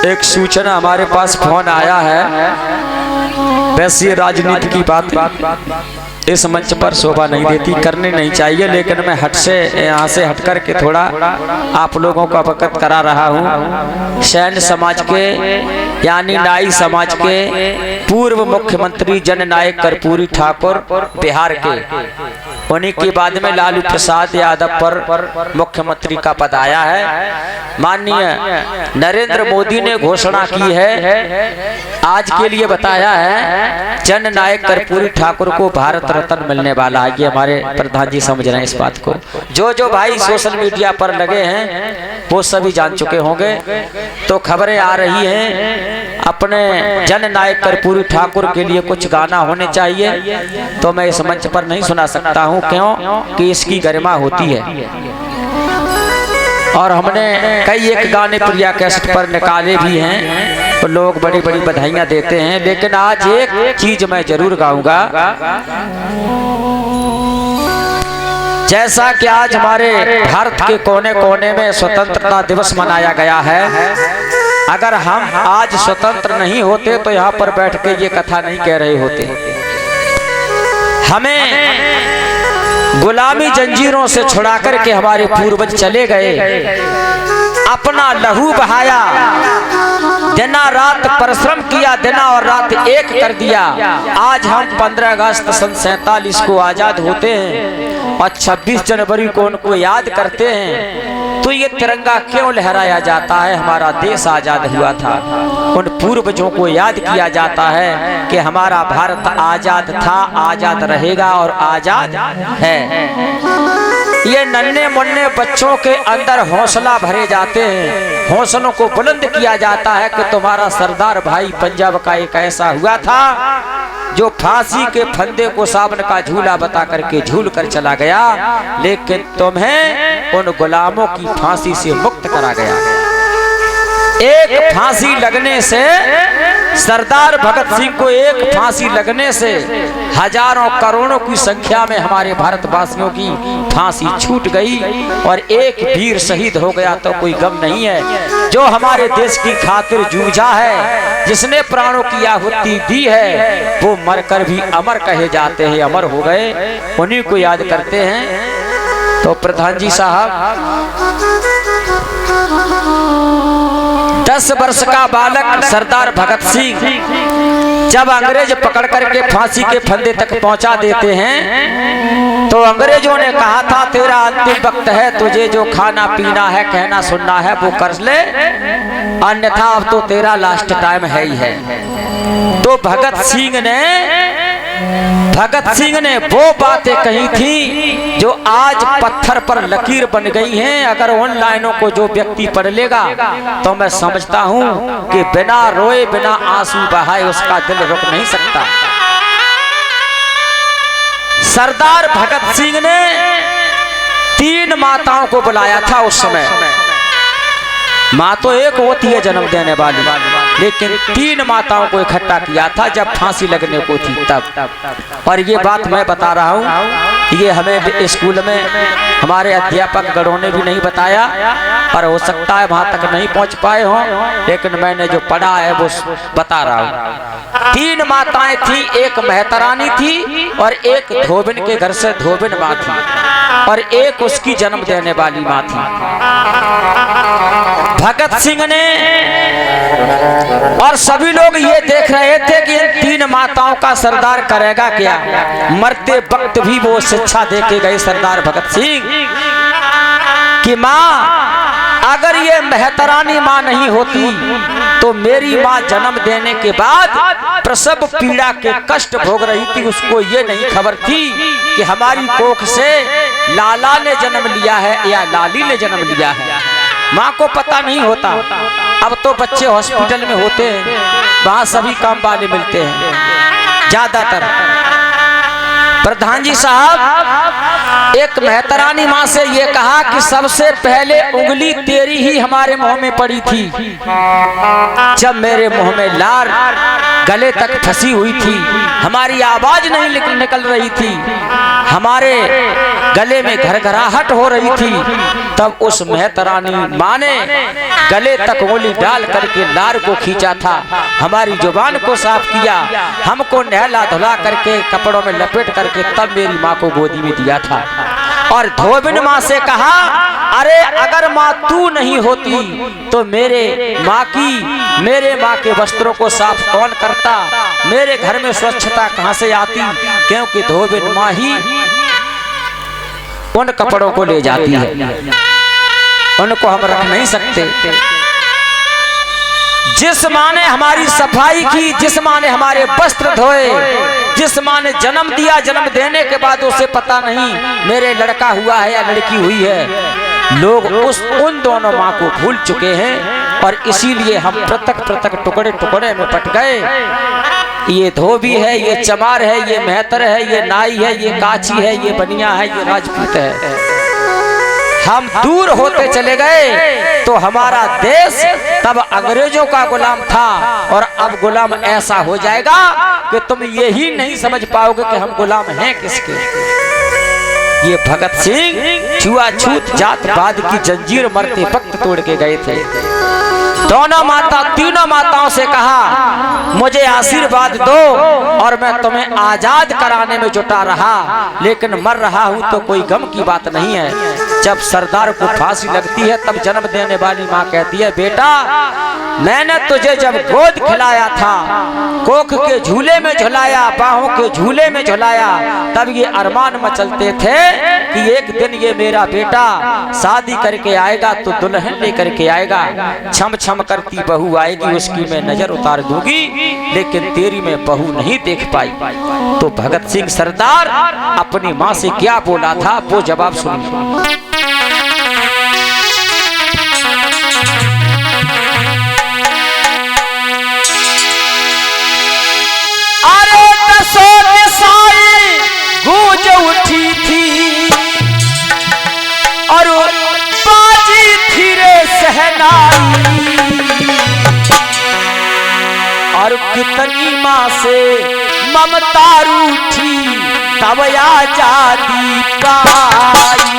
एक सूचना हमारे पास फोन आया है। वैसे राजनीति की बात इस मंच पर शोभा नहीं देती, करनी नहीं चाहिए, लेकिन मैं यहाँ से हट कर के थोड़ा आप लोगों को अवगत करा रहा हूँ। सैन्य समाज के यानी नाई समाज के पूर्व मुख्यमंत्री जननायक कर्पूरी ठाकुर बिहार के, उन्हीं के बाद में लालू प्रसाद यादव पर मुख्यमंत्री का पद आया है। माननीय नरेंद्र मोदी ने घोषणा की है, आज के लिए बताया है, जननायक कर्पूरी ठाकुर को भारत रत्न मिलने वाला है। ये हमारे प्रधान जी समझ रहे हैं इस बात को। जो भाई सोशल मीडिया पर लगे हैं वो सभी जान चुके होंगे। तो खबरें आ रही हैं, अपने जननायक कर्पूरी ठाकुर के लिए कुछ गाना होने चाहिए, तो मैं इस मंच पर नहीं सुना सकता हूं। क्यों कि इसकी गरिमा होती है, और हमने कई एक गाने प्रिया कैसेट पर निकाले भी हैं, तो लोग बड़ी बड़ी बधाइयां देते हैं। लेकिन आज एक चीज मैं जरूर गाऊंगा। जैसा कि आज हमारे भारत के कोने कोने में स्वतंत्रता दिवस मनाया गया है, अगर हम आज स्वतंत्र नहीं होते तो यहाँ पर बैठ के ये कथा नहीं कह रहे होते। हमें गुलामी जंजीरों से छुड़ा करके हमारे पूर्वज चले गए, अपना लहू बहाया, दिन रात परिश्रम किया, दिन और रात एक कर दिया। आज हम 15 अगस्त सन 47 को आजाद होते हैं और 26 जनवरी को उनको याद करते हैं। तो ये तिरंगा क्यों लहराया जाता है? हमारा देश आजाद हुआ था, उन पूर्वजों को याद किया जाता है कि हमारा भारत आजाद था, आजाद रहेगा और आजाद है। ये नन्हे मुन्ने बच्चों के अंदर हौसला भरे जाते हैं, हौसलों को बुलंद किया जाता है कि तुम्हारा सरदार भाई पंजाब का एक ऐसा हुआ था जो फांसी के फंदे को सावन का झूला बता करके झूल कर चला गया, लेकिन तुम्हें उन गुलामों की फांसी से मुक्त करा गया। एक फांसी लगने से, सरदार भगत सिंह को एक फांसी लगने से हजारों करोड़ों की संख्या में हमारे भारतवासियों की फांसी छूट गई और एक वीर शहीद हो गया तो कोई गम नहीं है। जो हमारे देश की खातिर जूझा है, जिसने प्राणों की आहुति दी है, वो मरकर भी अमर कहे जाते हैं, अमर हो गए, उन्हीं को याद करते हैं। तो प्रधान जी साहब, 10 वर्ष का बालक सरदार भगत सिंह जब अंग्रेज पकड़ करके फांसी के फंदे तक पहुंचा देते हैं, तो अंग्रेजों ने कहा था तेरा अंतिम वक्त है, तुझे जो खाना पीना है, कहना सुनना है वो कर ले, अन्यथा अब तो तेरा लास्ट टाइम है ही है। तो भगत सिंह ने वो बातें कही थी जो आज पत्थर पर लकीर बन गई हैं। अगर उन लाइनों को जो व्यक्ति पढ़ लेगा तो मैं समझता हूं कि बिना रोए बिना आंसू बहाए उसका दिल रुक नहीं सकता। सरदार भगत सिंह ने 3 माताओं को बुलाया था उस समय। माँ तो एक होती है जन्म देने वाली, लेकिन 3 माताओं को इकट्ठा किया था जब फांसी लगने को थी तब। और ये बात मैं बता रहा हूँ, ये हमें स्कूल में हमारे अध्यापक गणों ने भी नहीं बताया, और हो सकता है वहां तक नहीं पहुंच पाए हों, लेकिन मैंने जो पढ़ा है वो बता रहा हूँ। 3 माताएं थी, एक मेहतरानी थी और एक धोबिन के घर से धोबिन माँ थी, और एक उसकी जन्म देने वाली माँ थी। भगत सिंह ने और सभी लोग ये देख रहे थे कि इन 3 माताओं का सरदार करेगा क्या। मरते वक्त भी वो शिक्षा देके गए सरदार भगत सिंह कि माँ, अगर ये मेहतरानी माँ नहीं होती तो मेरी माँ जन्म देने के बाद प्रसव पीड़ा के कष्ट भोग रही थी, उसको ये नहीं खबर थी कि हमारी कोख से लाला ने जन्म लिया है या लाली ने जन्म लिया है। माँ को पता नहीं होता। अब तो बच्चे हॉस्पिटल में होते हैं, वहां सभी काम वाले मिलते हैं ज्यादातर। प्रधान जी साहब, एक मेहतरानी माँ से ये कहा कि सबसे पहले उंगली तेरी ही हमारे मुंह में पड़ी थी जब मेरे मुंह में लार गले तक फंसी हुई थी, हमारी आवाज नहीं निकल रही थी, हमारे गले में घरघराहट हो रही थी, तब उस मेहतरानी माँ ने गले तक उंगली डाल करके लार को खींचा था, हमारी जुबान को साफ किया, हमको नहला धुला करके कपड़ों में लपेट करके तब मेरी माँ को गोदी में दिया था। और धोबिन माँ से कहा, अरे अगर माँ तू नहीं होती तो मेरे माँ के वस्त्रों को साफ कौन करता, मेरे घर में स्वच्छता कहाँ से आती, क्योंकि धोबिन माँ ही उन कपड़ों को ले जाती है, उनको हम रख नहीं सकते। जिस माँ ने हमारी सफाई की, जिस माँ ने हमारे वस्त्र धोए, जिस माँ ने जन्म दिया, जन्म देने के बाद उसे पता नहीं मेरे लड़का हुआ है या लड़की हुई है, लोग उन दोनों माँ को भूल चुके हैं और इसीलिए हम पृथक टुकड़े टुकड़े में बट गए। ये धोबी है, ये चमार है, ये मेहतर है, ये नाई है, ये काची है, ये बनिया है, ये राजपूत है। हम दूर होते चले गए तो हमारा देश तब अंग्रेजों का गुलाम था और अब गुलाम ऐसा हो जाएगा कि तुम यही नहीं समझ पाओगे कि हम गुलाम हैं किसके। ये भगत सिंह छुआछूत जातवाद की जंजीर मरते वक्त तोड़ के गए थे। तीनों माताओं से कहा, मुझे आशीर्वाद दो और मैं तुम्हें आजाद कराने में जुटा रहा, लेकिन मर रहा हूं तो कोई गम की बात नहीं है। जब सरदार को फांसी लगती है तब जन्म देने वाली माँ कहती है, बेटा मैंने तुझे जब गोद खिलाया था, कोख के झूले में झुलाया, बाहों के झूले में झुलाया, तब ये अरमान मचलते थे कि एक दिन ये मेरा बेटा शादी करके आएगा तो दुल्हन लेकर के आएगा, छम छम करती बहू आएगी, उसकी मैं नजर उतार दूंगी, लेकिन तेरी मैं बहू नहीं देख पाई। तो भगत सिंह सरदार अपनी माँ से क्या बोला था वो जवाब सुनिए। गूंज उठी थी और बाजी थी रे सहनाई, और कितनी माँ से ममता रूठी तब आजादी पाई।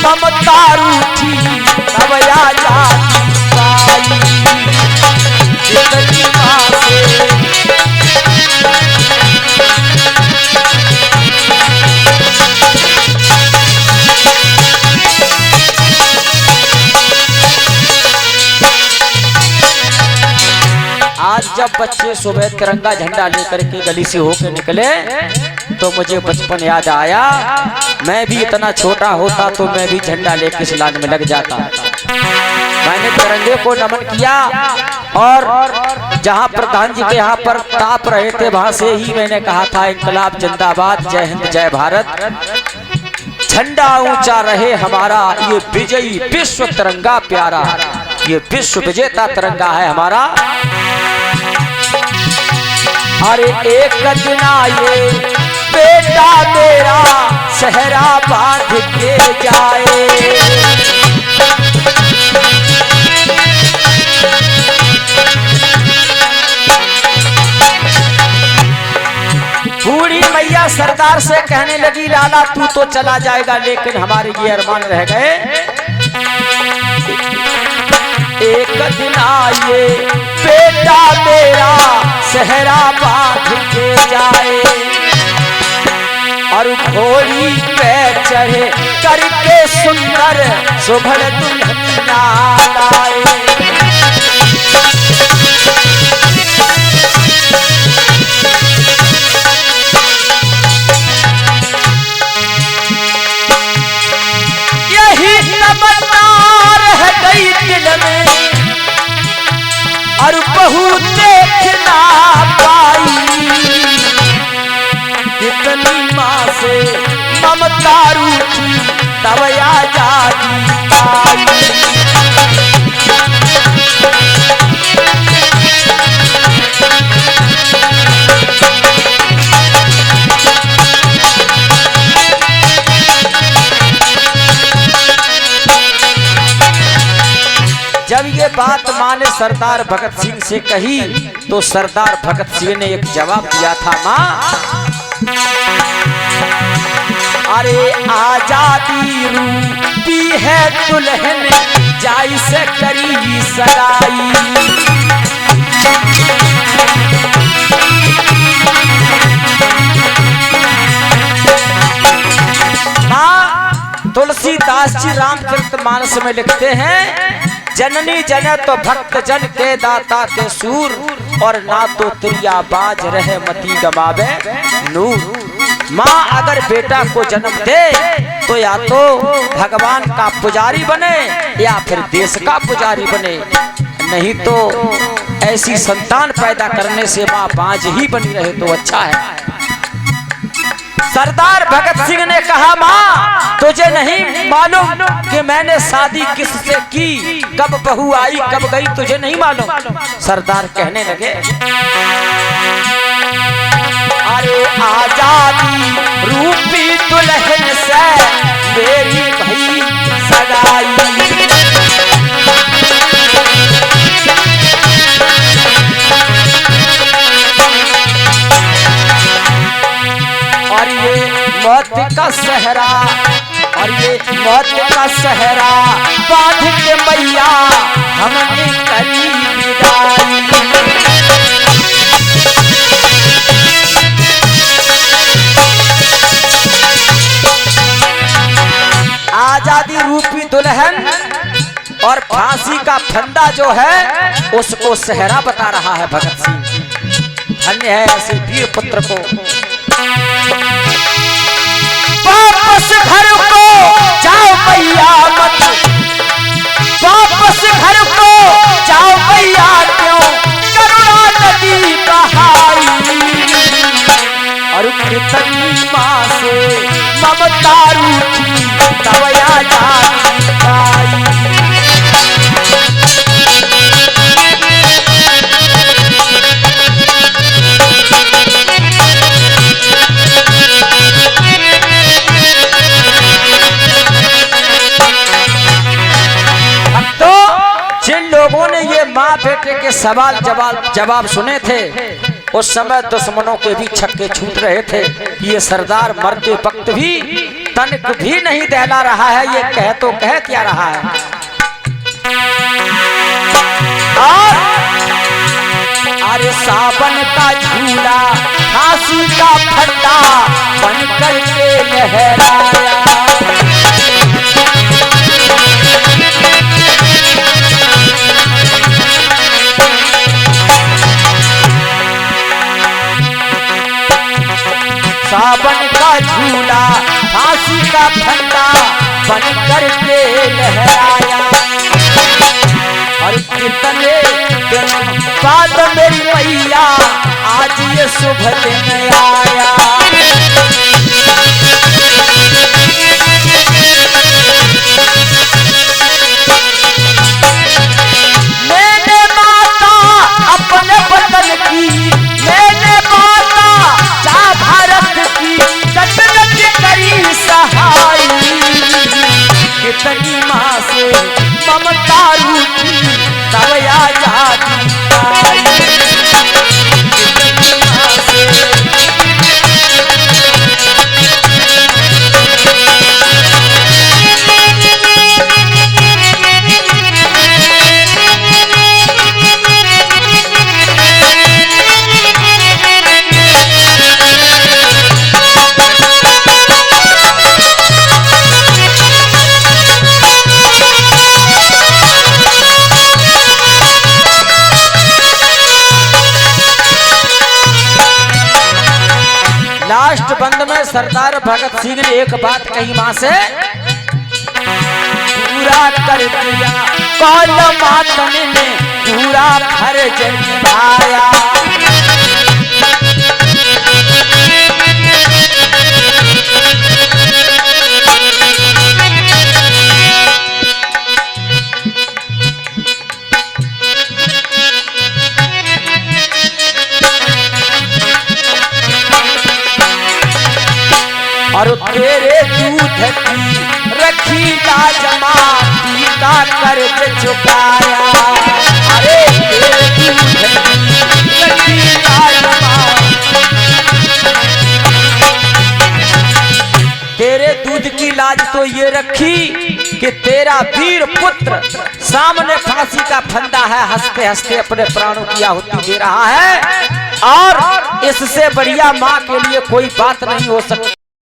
ममता रूठी तब आजादी पाई, कितनी माँ से। आज जब बच्चे सुबह तिरंगा झंडा लेकर के गली से होकर निकले तो मुझे बचपन याद आया, मैं भी इतना छोटा होता तो मैं भी झंडा लेकर इस लाइन में लग जाता। मैंने तिरंगे को नमन किया और जहां प्रधान जी के यहाँ पर ताप रहे थे वहां से ही मैंने कहा था, इंकलाब जिंदाबाद, जय हिंद जय भारत, झंडा ऊंचा रहे हमारा, ये विजयी विश्व तिरंगा प्यारा, ये विश्व विजेता तिरंगा है हमारा। अरे एक दिन आए बेटा मेरा सहरा बांध के जाए, बूढ़ी मैया सरदार से कहने लगी, लाला तू तो चला जाएगा लेकिन हमारे ये अरमान रह गए। एक दिन आए बेटा मेरा सहरा बांध के जाए, और घोड़ी पे चढ़े करके सुंदर सुभड़ दुल्हनिया लाए। और बहू देखना पाई, कितनी माँ से ममता रूठी तब आजादी पाई। जब ये बात माँ ने सरदार भगत सिंह से कही तो सरदार भगत सिंह ने एक जवाब दिया था, माँ अरे आजादी रूपी है दुल्हन जाई से करी सगाई। माँ तुलसीदास जी रामचरितमानस में लिखते हैं, जननी जने तो भक्त जन के दाता के सूर, और ना तो त्रिया बाज रहे मती गवावे नूर। माँ अगर बेटा को जन्म दे तो या तो भगवान का पुजारी बने या फिर देश का पुजारी बने, नहीं तो ऐसी संतान पैदा करने से माँ बाज ही बनी रहे तो अच्छा है। सरदार भगत सिंह ने कहा, माँ तुझे नहीं मालूम कि मैंने शादी किससे की, कब बहू आई कब गई तुझे नहीं मालूम। सरदार कहने लगे, अरे आजादी रूपी दुल्हन से मेरी भई सगाई। और ये मौत का सहरा, और ये मौत का सहरा बांध के मैया हमने करी विदाई। आजादी रूपी दुल्हन और फांसी का फंदा जो है उसको सहरा बता रहा है भगत सिंह। धन्य है ऐसे वीर पुत्र को। वापस घर को जाओ मैया मत, वापस घर को जाओ मैया क्यों करुणा नदी बहाई। और कितनी माँ से ममता रूठी तब आजादी पाई। लोगों ने ये माँ बेटे के सवाल जवाब सुने थे, उस समय दुश्मनों के भी छक्के छूट रहे थे कि ये सरदार मरते वक्त भी तनिक भी नहीं दहला रहा है, ये कह तो कह क्या रहा है। और अरे सावन का झूला फांसी का फंदा बन करके लहराया। सावन का झूला फांसी का फंदा बन करके लहराया। और कितने दिन बाद मेरी मैया आज ये शुभ दिन आया। मैंने माता अपने बदन की, मैंने माता जा भारत की कटरत करी सहाई। कितनी माँ से ममता रूठी तब आजादी पाई। कितनी माँ से लास्ट बंद में सरदार भगत सिंह ने एक बात कही मां से, पूरा कर दिया कौल मातन ने पूरा फर्ज निभाया। और तेरे दूध की रखी लाजमा पीता कर्ज चुकाया। अरे तेरे दूध की रखी लाजमा, तेरे दूध की लाज तो ये रखी कि तेरा वीर पुत्र सामने फांसी का फंदा है, हंसते हंसते अपने प्राणों की आहुति दे रहा है। और इससे बढ़िया माँ के लिए कोई बात नहीं हो सकती।